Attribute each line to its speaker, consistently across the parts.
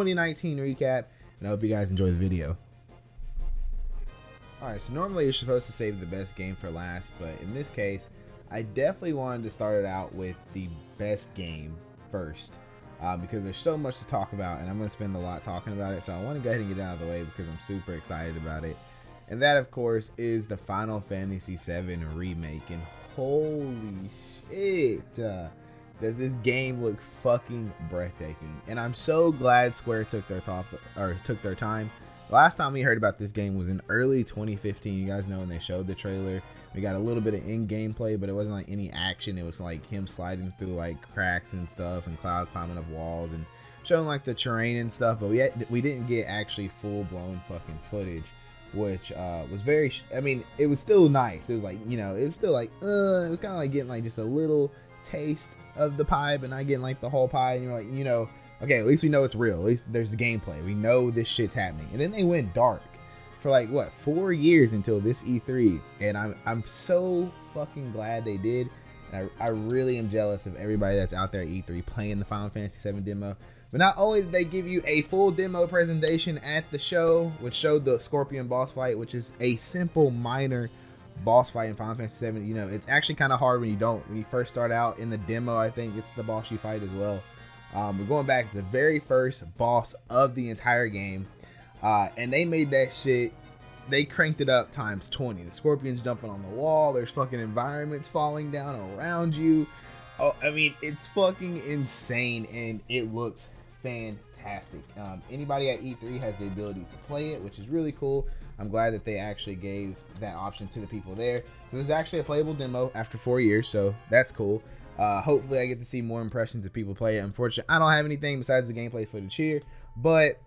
Speaker 1: 2019 recap, and I hope you guys enjoy the video. Alright, so normally you're supposed to save the best game for last, but in this case, I definitely wanted to start it out with the best game first, because there's so much to talk about, and I'm going to spend a lot talking about it, so I want to go ahead and get it out of the way because I'm super excited about it. And that, of course, is the Final Fantasy VII Remake, and holy shit, does this game look fucking breathtaking. And I'm so glad Square took their time. The last time we heard about this game was in early 2015. You guys know when they showed the trailer. We got a little bit of in-game play, but it wasn't like any action. It was like him sliding through like cracks and stuff, and Cloud climbing up walls and showing like the terrain and stuff. But we didn't get actually full-blown fucking footage, which was very. I mean, it was still nice. It was like, you know, it's still like it was kind of like getting like just a little taste of the pie, but not getting like the whole pie. And you're like, you know, okay, at least we know it's real. At least there's the gameplay. We know this shit's happening. And then they went dark for like what, 4 years until this E3, and I'm so fucking glad they did. And I really am jealous of everybody that's out there at E3 playing the Final Fantasy VII demo. But not only did they give you a full demo presentation at the show, which showed the Scorpion boss fight, which is a simple minor boss fight in Final Fantasy VII. You know, it's actually kind of hard when you first start out in the demo. I think it's the boss you fight as well. But going back, it's the very first boss of the entire game. And they made that shit, they cranked it up times 20. The Scorpion's jumping on the wall. There's fucking environments falling down around you. Oh, I mean, it's fucking insane, and it looks fantastic. Anybody at E3 has the ability to play it, which is really cool. I'm glad that they actually gave that option to the people there. So there's actually a playable demo after 4 years, so that's cool. Hopefully I get to see more impressions of people play it. Unfortunately, I don't have anything besides the gameplay footage here, but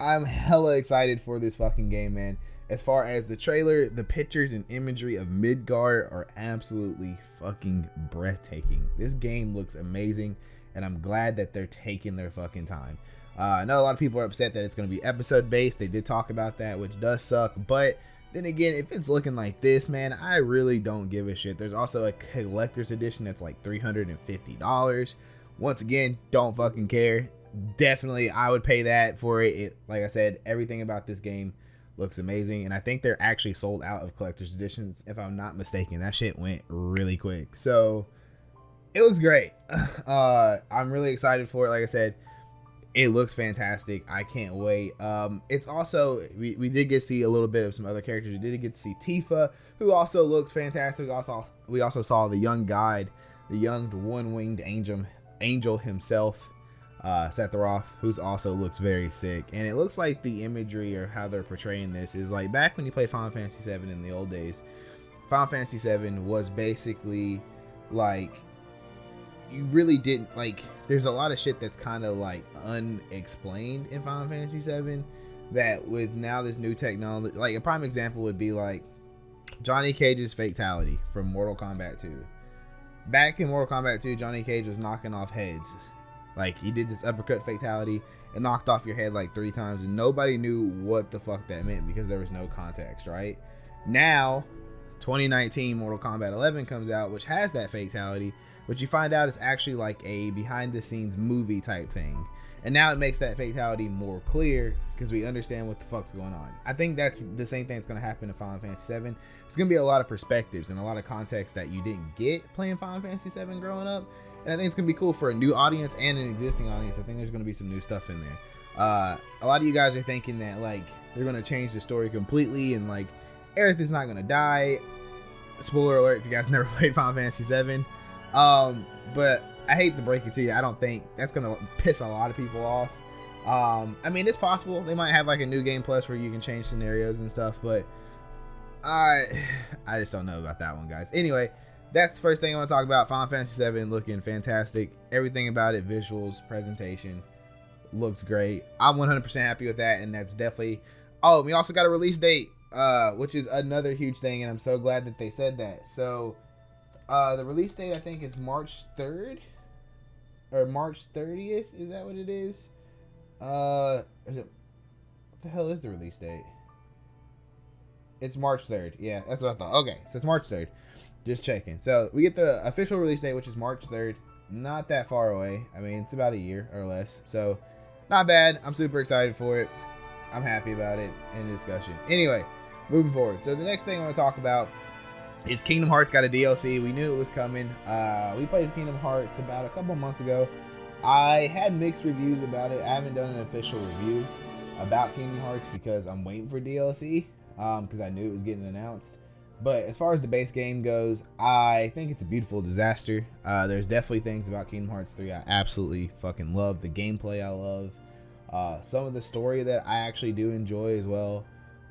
Speaker 1: I'm hella excited for this fucking game, man. As far as the trailer, the pictures and imagery of Midgard are absolutely fucking breathtaking. This game looks amazing, and I'm glad that they're taking their fucking time. I know a lot of people are upset that it's going to be episode based. They did talk about that, which does suck, but then again, if it's looking like this, man, I really don't give a shit. There's also a collector's edition that's like $350. Once again, don't fucking care. Definitely, I would pay that for it. Like I said, everything about this game looks amazing, and I think they're actually sold out of collector's editions, if I'm not mistaken. That shit went really quick, so it looks great. I'm really excited for it. Like I said, it looks fantastic. I can't wait. It's also, we did get to see a little bit of some other characters. We did get to see Tifa, who also looks fantastic. We also saw the young guide, the young one-winged angel himself, Sephiroth, who's also looks very sick. And it looks like the imagery or how they're portraying this is like back when you played Final Fantasy VII in the old days. Final Fantasy VII was basically like, you really didn't like, there's a lot of shit that's kind of like unexplained in Final Fantasy VII that with now this new technology, like a prime example would be like Johnny Cage's fatality from Mortal Kombat 2. Back in Mortal Kombat 2, Johnny Cage was knocking off heads. Like, he did this uppercut fatality and knocked off your head like 3 times, and nobody knew what the fuck that meant because there was no context, right? Now, 2019 Mortal Kombat 11 comes out, which has that fatality, but you find out it's actually like a behind-the-scenes movie type thing. And now it makes that fatality more clear because we understand what the fuck's going on. I think that's the same thing that's going to happen in Final Fantasy VII. There's going to be a lot of perspectives and a lot of context that you didn't get playing Final Fantasy VII growing up. And I think it's going to be cool for a new audience and an existing audience. I think there's going to be some new stuff in there. A lot of you guys are thinking that like they're going to change the story completely and like Aerith is not going to die. Spoiler alert if you guys never played Final Fantasy VII. But I hate to break it to you, I don't think that's going to piss a lot of people off. I mean, it's possible. They might have like a new game plus where you can change scenarios and stuff, but I just don't know about that one, guys. Anyway, that's the first thing I want to talk about. Final Fantasy VII looking fantastic. Everything about it, visuals, presentation, looks great. I'm 100% happy with that, and that's definitely... Oh, we also got a release date, which is another huge thing, and I'm so glad that they said that. So, the release date, I think, is March 3rd? Or March 30th? Is that what it is? Is it... What the hell is the release date? It's March 3rd. Yeah, that's what I thought. Okay, so it's March 3rd. Just checking. So we get the official release date, which is March 3rd. Not that far away. I mean, it's about a year or less. So not bad. I'm super excited for it. I'm happy about it. End of discussion. Anyway, moving forward. So the next thing I want to talk about is Kingdom Hearts got a DLC. We knew it was coming. We played Kingdom Hearts about a couple months ago. I had mixed reviews about it. I haven't done an official review about Kingdom Hearts because I'm waiting for DLC because I knew it was getting announced. But as far as the base game goes, I think it's a beautiful disaster. There's definitely things about Kingdom Hearts 3 I absolutely fucking love. The gameplay I love. Some of the story that I actually do enjoy as well.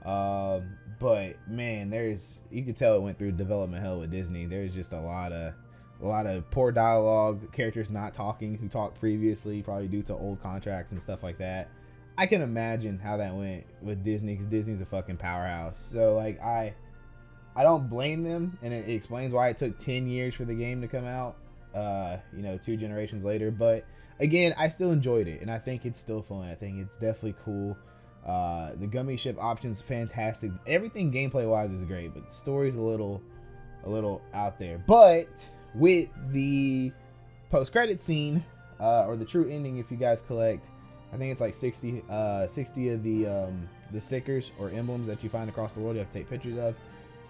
Speaker 1: But man, you could tell it went through development hell with Disney. There's just a lot of poor dialogue, characters not talking who talked previously, probably due to old contracts and stuff like that. I can imagine how that went with Disney because Disney's a fucking powerhouse. So like I don't blame them, and it explains why it took 10 years for the game to come out. 2 generations later. But again, I still enjoyed it, and I think it's still fun. I think it's definitely cool. The gummy ship option's fantastic. Everything gameplay wise is great, but the story's a little out there. But with the post-credit scene, or the true ending, if you guys collect, I think it's like 60 of the stickers or emblems that you find across the world, you have to take pictures of.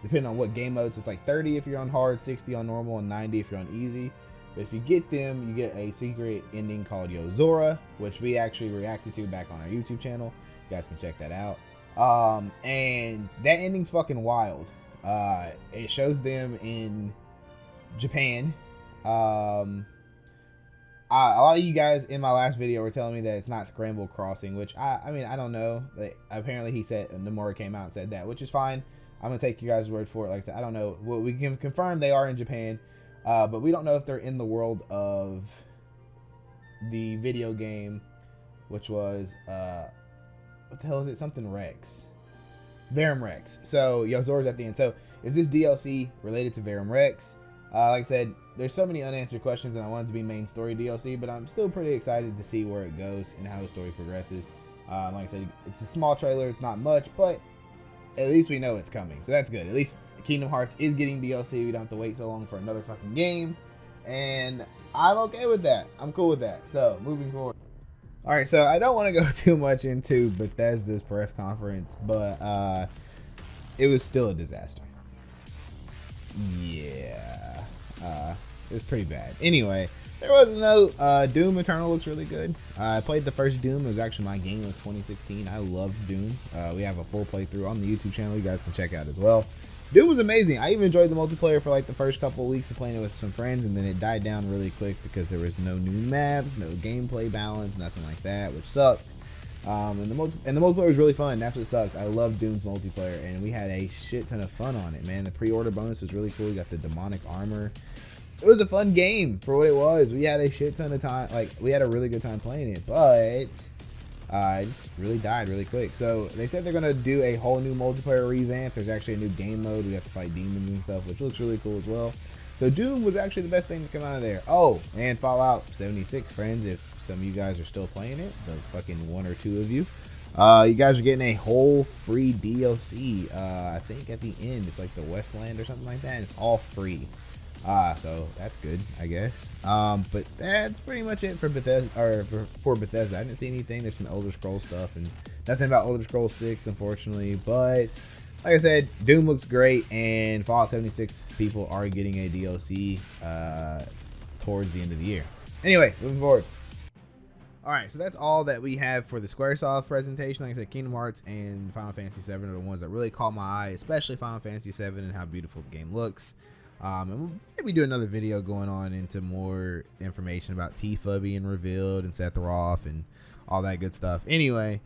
Speaker 1: Depending on what game modes, it's like 30 if you're on hard, 60 on normal, and 90 if you're on easy. But if you get them, you get a secret ending called Yozora, which we actually reacted to back on our YouTube channel. You guys can check that out. And that ending's fucking wild. It shows them in Japan. A lot of you guys in my last video were telling me that it's not Scramble Crossing, which I mean, I don't know. Like, apparently he said, Nomura came out and said that, which is fine. I'm going to take you guys' word for it. Like I said, I don't know. Well, we can confirm they are in Japan, but we don't know if they're in the world of the video game, which was, what the hell is it? Something Rex. Verum Rex. So, Yozora's at the end. So, is this DLC related to Verum Rex? Like I said, there's so many unanswered questions, and I want it to be main story DLC, but I'm still pretty excited to see where it goes and how the story progresses. Like I said, it's a small trailer. It's not much, but at least we know it's coming, so that's good. At least Kingdom Hearts is getting DLC. We don't have to wait so long for another fucking game, and I'm okay with that. I'm cool with that. So, moving forward. Alright, so I don't want to go too much into Bethesda's press conference, but it was still a disaster. Yeah. It was pretty bad. Anyway, there was no Doom Eternal looks really good. I played the first Doom. It was actually my game of 2016. I loved Doom. We have a full playthrough on the YouTube channel. You guys can check out as well. Doom was amazing. I even enjoyed the multiplayer for like the first couple of weeks of playing it with some friends, and then it died down really quick because there was no new maps, no gameplay balance, nothing like that, which sucked. And the multiplayer was really fun. That's what sucked. I love Doom's multiplayer, and we had a shit ton of fun on it, man. The pre-order bonus was really cool. We got the demonic armor. It was a fun game for what it was. We had a shit ton of time. Like, we had a really good time playing it, but it just really died really quick. So they said they're gonna do a whole new multiplayer revamp. There's actually a new game mode. We have to fight demons and stuff, which looks really cool as well. So Doom was actually the best thing to come out of there. Oh, and Fallout 76, friends. If some of you guys are still playing it, the fucking 1 or 2 of you, you guys are getting a whole free DLC. I think at the end it's like the Westland or something like that, and it's all free. So that's good, I guess. But that's pretty much it for Bethesda, or for Bethesda. I didn't see anything. There's some Elder Scrolls stuff and nothing about Elder Scrolls 6, unfortunately. But like I said, Doom looks great, and Fallout 76 people are getting a DLC towards the end of the year. Anyway, moving forward. Alright, so that's all that we have for the Squaresoft presentation. Like I said, Kingdom Hearts and Final Fantasy VII are the ones that really caught my eye, especially Final Fantasy VII and how beautiful the game looks. And we'll maybe do another video going on into more information about Tifa being revealed and Sephiroth and all that good stuff. Anyway,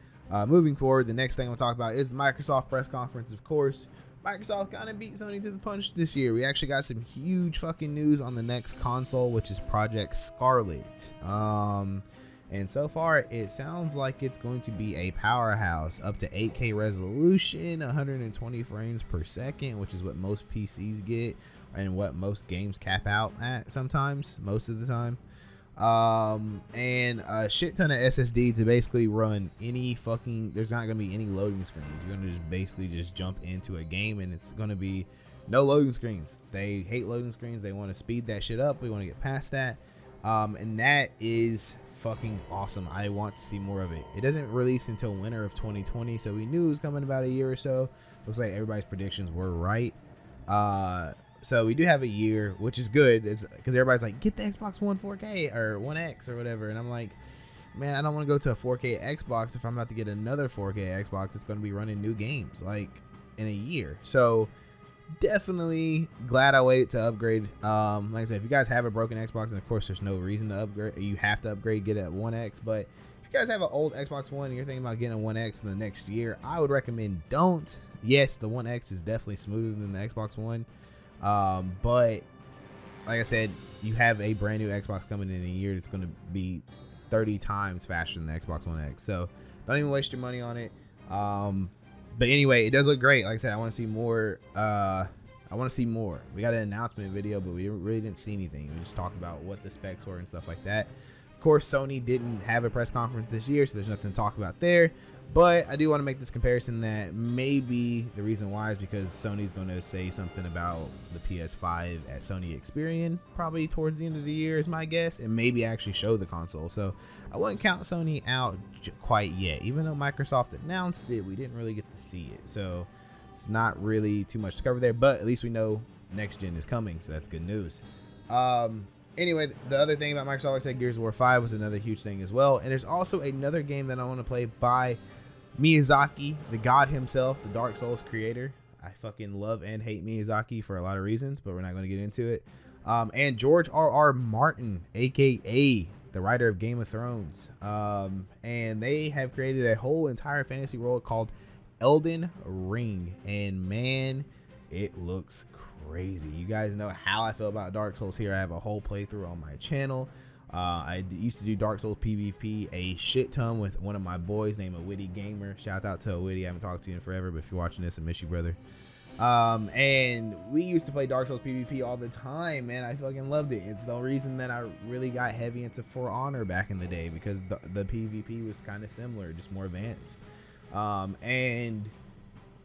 Speaker 1: moving forward, the next thing we'll talk about is the Microsoft press conference, of course. Microsoft kind of beat Sony to the punch this year. We actually got some huge fucking news on the next console, which is Project Scarlet. And so far, it sounds like it's going to be a powerhouse, up to 8K resolution, 120 frames per second, which is what most PCs get and what most games cap out at sometimes, most of the time. And a shit ton of SSD to basically run any fucking, there's not going to be any loading screens. You're going to just basically just jump into a game and it's going to be no loading screens. They hate loading screens. They want to speed that shit up. We want to get past that. And that is fucking awesome. I want to see more of it. It doesn't release until winter of 2020, so we knew it was coming about a year or so. Looks like everybody's predictions were right. So we do have a year, which is good. It's because everybody's like, get the Xbox One 4K or 1X or whatever, and I'm like, man, I don't want to go to a 4K Xbox if I'm about to get another 4K Xbox. It's going to be running new games like in a year. So definitely glad I waited to upgrade. Like I said, if you guys have a broken Xbox, and of course there's no reason to upgrade, you have to upgrade, get a 1X. But if you guys have an old Xbox One and you're thinking about getting a 1X in the next year, I would recommend don't. Yes, the 1X is definitely smoother than the Xbox One. But like I said, you have a brand new Xbox coming in a year that's going to be 30 times faster than the Xbox One X. So don't even waste your money on it. But anyway, it does look great. Like I said, I want to see more. We got an announcement video, but we really didn't see anything. We just talked about what the specs were and stuff like that. Of course, Sony didn't have a press conference this year, so there's nothing to talk about there. But I do want to make this comparison that maybe the reason why is because Sony's going to say something about the PS5 at Sony Experian probably towards the end of the year is my guess, and maybe actually show the console. So I wouldn't count Sony out quite yet. Even though Microsoft announced it, we didn't really get to see it. So it's not really too much to cover there, but at least we know next gen is coming, so that's good news. Anyway, the other thing about Microsoft, like I said, Gears of War 5 was another huge thing as well. And there's also another game that I want to play by Miyazaki, the god himself, the Dark Souls creator. I fucking love and hate Miyazaki for a lot of reasons, but we're not going to get into it. And George R.R. Martin, aka the writer of Game of Thrones. And they have created a whole entire fantasy world called Elden Ring. And man, it looks crazy. You guys know how I feel about Dark Souls here. I have a whole playthrough on my channel. I used to do Dark Souls PvP a shit ton with one of my boys named A Witty Gamer. Shout out to A Witty. I haven't talked to you in forever, but if you're watching this, I miss you, brother. And we used to play Dark Souls PvP all the time, man. I fucking loved it. It's the reason that I really got heavy into For Honor back in the day, because the PvP was kind of similar, just more advanced. And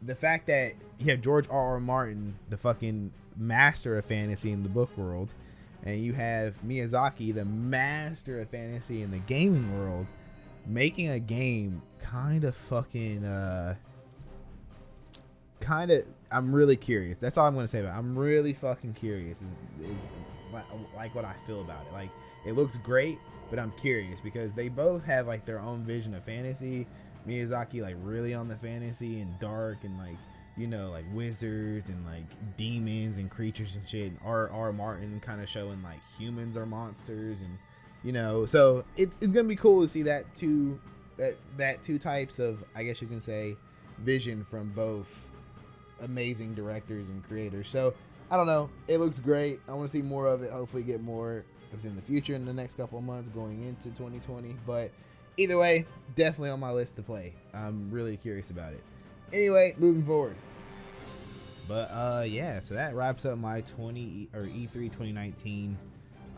Speaker 1: the fact that you have George R.R. Martin, the fucking master of fantasy in the book world, and you have Miyazaki, the master of fantasy in the gaming world, making a game I'm really curious. That's all I'm going to say about it. I'm really fucking curious is like what I feel about it. Like, it looks great, but I'm curious because they both have like their own vision of fantasy. Miyazaki like really on the fantasy and dark and like, you know, like wizards and like demons and creatures and shit. R.R. Martin kind of showing like humans are monsters, and you know, so it's gonna be cool to see that two types of, I guess you can say, vision from both amazing directors and creators. So I don't know, it looks great. I want to see more of it. Hopefully get more within the future in the next couple of months going into 2020. But either way, definitely on my list to play. I'm really curious about it. Anyway, moving forward. But yeah, so that wraps up my E3 2019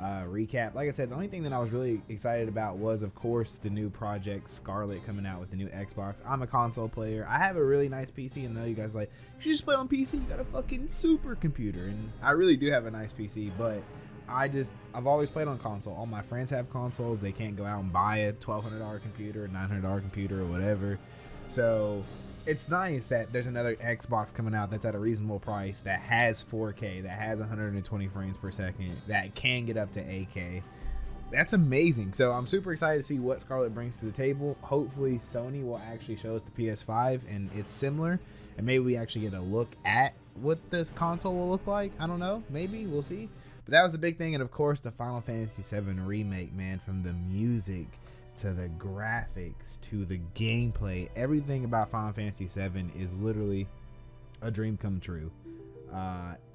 Speaker 1: recap. Like I said, the only thing that I was really excited about was, of course, the new Project Scarlet coming out with the new Xbox. I'm a console player. I have a really nice PC, and though you guys are like, if you just play on PC, you got a fucking supercomputer. And I really do have a nice PC, but I've always played on console. All my friends have consoles. They can't go out and buy a $1,200 computer, $900 computer, or whatever. So it's nice that there's another Xbox coming out that's at a reasonable price, that has 4K, that has 120 frames per second, that can get up to 8K. That's amazing. So I'm super excited to see what Scarlett brings to the table. Hopefully Sony will actually show us the PS5 and it's similar, and maybe we actually get a look at what this console will look like. I don't know, maybe we'll see. But that was the big thing. And of course the Final Fantasy VII remake, man, from the music to the graphics to the gameplay, everything about Final Fantasy VII is literally a dream come true.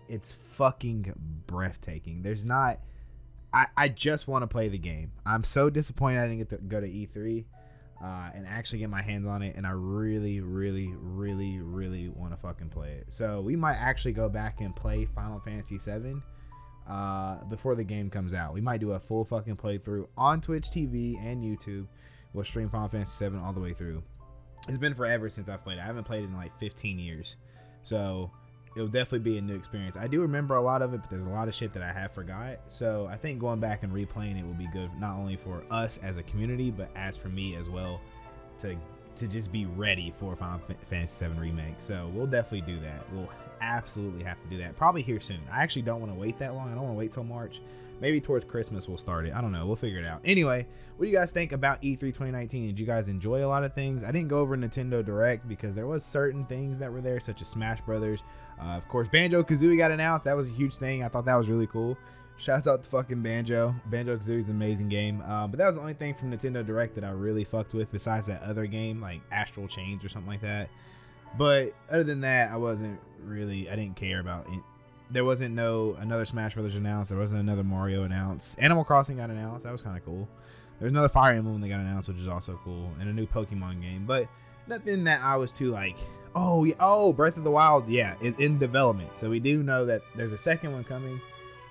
Speaker 1: It's fucking breathtaking. I just want to play the game. I'm so disappointed I didn't get to go to E3 and actually get my hands on it, and I really want to fucking play it. So we might actually go back and play Final Fantasy VII before the game comes out. We might do a full fucking playthrough on Twitch TV and YouTube. We'll stream Final Fantasy VII all the way through. It's been forever since I've played it. I haven't played it in like 15 years. So it'll definitely be a new experience. I do remember a lot of it, but there's a lot of shit that I have forgot. So I think going back and replaying it will be good, not only for us as a community, but as for me as well, to just be ready for Final Fantasy VII Remake. So we'll definitely do that. We'll absolutely have to do that. Probably here soon. I actually don't want to wait that long. I don't want to wait till March. Maybe towards Christmas we'll start it. I don't know. We'll figure it out. Anyway, what do you guys think about E3 2019? Did you guys enjoy a lot of things? I didn't go over Nintendo Direct because there was certain things that were there, such as Smash Brothers. Of course, Banjo-Kazooie got announced. That was a huge thing. I thought that was really cool. Shouts out to fucking Banjo. Banjo-Kazooie is an amazing game. But that was the only thing from Nintendo Direct that I really fucked with besides that other game, like Astral Chains or something like that. But other than that, I didn't care about it. There wasn't another Smash Brothers announced. There wasn't another Mario announced. Animal Crossing got announced. That was kind of cool. There's another Fire Emblem that got announced, which is also cool. And a new Pokemon game. But nothing that I was too like, oh, Breath of the Wild, yeah, is in development. So we do know that there's a second one coming.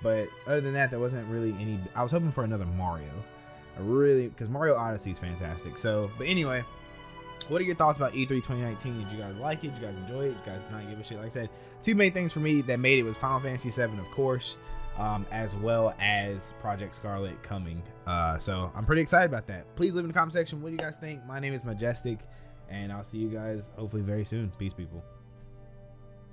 Speaker 1: But other than that, there wasn't really any. I was hoping for another Mario. Because Mario Odyssey is fantastic. So, but anyway, what are your thoughts about E3 2019? Did you guys like it? Did you guys enjoy it? Did you guys not give a shit? Like I said, two main things for me that made it was Final Fantasy VII, of course, as well as Project Scarlet coming. So I'm pretty excited about that. Please leave in the comment section what do you guys think. My name is Majestic, and I'll see you guys hopefully very soon. Peace, people.